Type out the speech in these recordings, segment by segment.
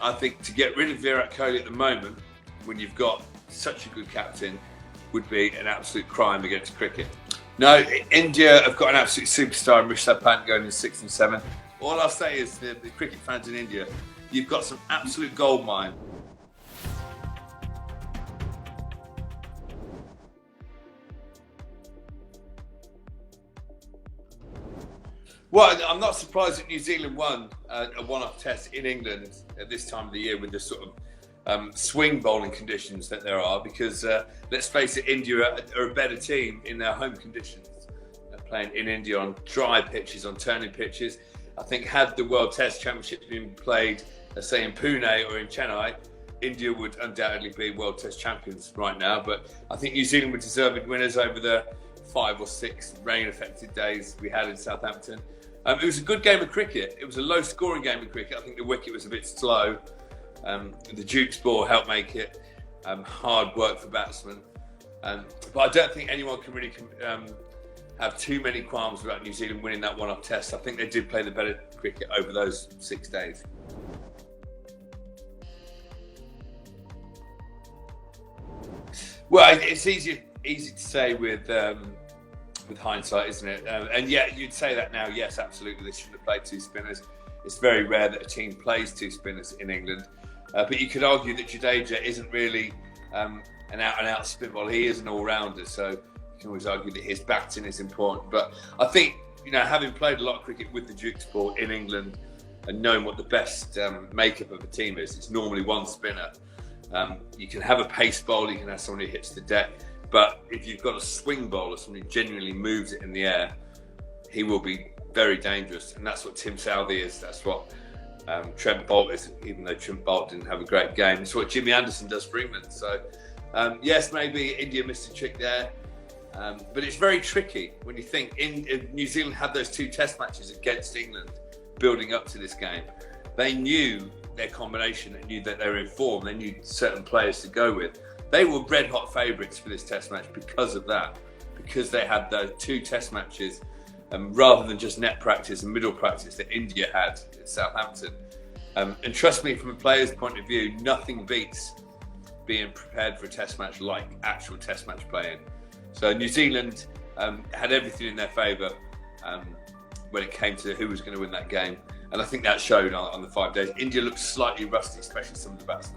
I think to get rid of Virat Kohli at the moment, when you've got such a good captain, would be an absolute crime against cricket. No, India have got an absolute superstar in Rishabh Pant going in 6th and 7th. All I'll say is the cricket fans in India, you've got some absolute gold mine. Well, I'm not surprised that New Zealand won a one-off test in England at this time of the year with the sort of swing bowling conditions that there are, because let's face it, India are a better team in their home conditions. They're playing in India on dry pitches, on turning pitches. I think had the World Test Championship been played, say in Pune or in Chennai, India would undoubtedly be World Test champions right now. But I think New Zealand were deserving winners over the 5 or 6 rain-affected days we had in Southampton. It was a good game of cricket. It was a low-scoring game of cricket. I think the wicket was a bit slow. The Duke's ball helped make it hard work for batsmen. But I don't think anyone can really have too many qualms about New Zealand winning that one-off test. I think they did play the better cricket over those 6 days. Well, it's easy to say with hindsight, isn't it? And yeah, you'd say that now. Yes, absolutely, they shouldn't have played 2 spinners. It's very rare that a team plays 2 spinners in England. But you could argue that Jadeja isn't really an out-and-out spin bowler. He is an all-rounder, so you can always argue that his batting is important. But I think, having played a lot of cricket with the Duke's ball in England and knowing what the best makeup of a team is, it's normally 1 spinner. You can have a pace bowler, you can have someone who hits the deck, but if you've got a swing bowler, someone who genuinely moves it in the air, he will be very dangerous. And that's what Tim Southee is. That's what Trent Boult is, even though Trent Boult didn't have a great game. It's what Jimmy Anderson does for England. So, yes, maybe India missed a trick there. But it's very tricky when you think New Zealand had those 2 test matches against England building up to this game. They knew their combination, they knew that they were in form, they knew certain players to go with. They were red hot favourites for this test match because of that, because they had those 2 test matches rather than just net practice and middle practice that India had at Southampton. And trust me, from a player's point of view, nothing beats being prepared for a test match like actual test match playing. So New Zealand had everything in their favour when it came to who was going to win that game. And I think that showed on the 5 days. India looked slightly rusty, especially some of the batsmen.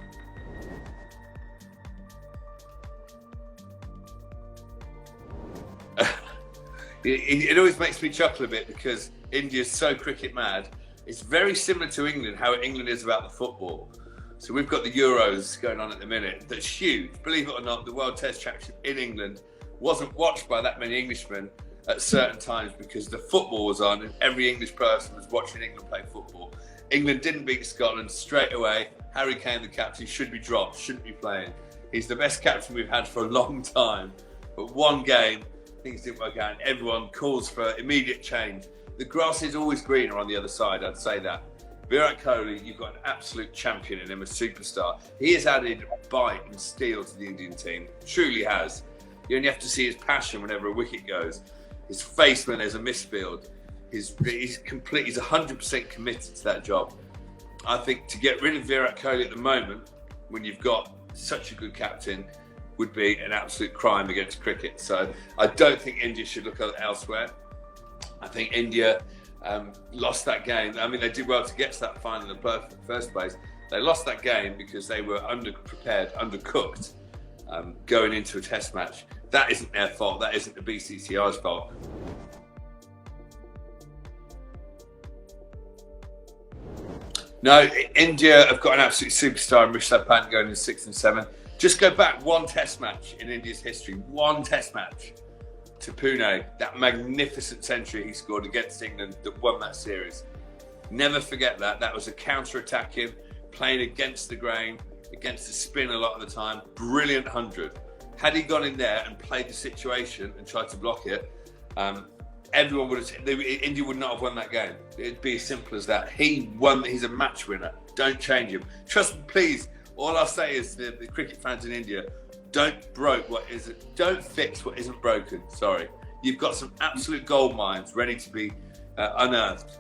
It always makes me chuckle a bit because India's so cricket mad. It's very similar to England, how England is about the football. So we've got the Euros going on at the minute. That's huge. Believe it or not, the World Test Championship in England wasn't watched by that many Englishmen at certain times because the football was on and every English person was watching England play football. England didn't beat Scotland straight away. Harry Kane, the captain, should be dropped, shouldn't be playing. He's the best captain we've had for a long time. But one game, things didn't work out and everyone calls for immediate change. The grass is always greener on the other side, I'd say that. Virat Kohli, you've got an absolute champion in him, a superstar. He has added bite and steel to the Indian team, truly has. You only have to see his passion whenever a wicket goes. His face when there's a misfield. He's 100% committed to that job. I think to get rid of Virat Kohli at the moment, when you've got such a good captain, would be an absolute crime against cricket. So I don't think India should look elsewhere. I think India lost that game. I mean, they did well to get to that final in the first place. They lost that game because they were underprepared, undercooked going into a test match. That isn't their fault. That isn't the BCCI's fault. No, India have got an absolute superstar in Rishabh Pant going in 6th and 7th. Just go back 1 test match in India's history, 1 test match to Pune, that magnificent century he scored against England that won that series. Never forget that. That was a counter-attacking, playing against the grain, against the spin a lot of the time. Brilliant 100. Had he gone in there and played the situation and tried to block it, everyone would have. India would not have won that game. It'd be as simple as that. He won. He's a match winner. Don't change him. Trust me, please. All I'll say is the cricket fans in India, don't fix what isn't broken. Sorry, you've got some absolute gold mines ready to be unearthed.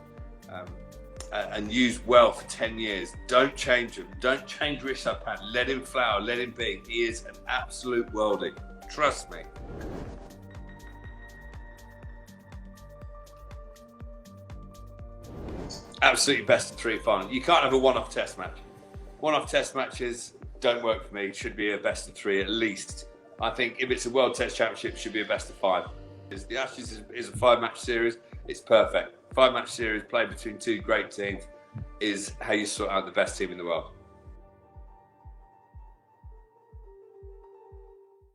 and used well for 10 years. Don't change him. Don't change Rishabh Pant. Let him flower. Let him be. He is an absolute worldie. Trust me. Absolutely best of 3 final. You can't have a one-off test match. One-off test matches don't work for me. It should be a best of 3 at least. I think if it's a World Test Championship, it should be a best of 5. The Ashes is a 5-match series. It's perfect. 5-match series played between 2 great teams is how you sort out the best team in the world.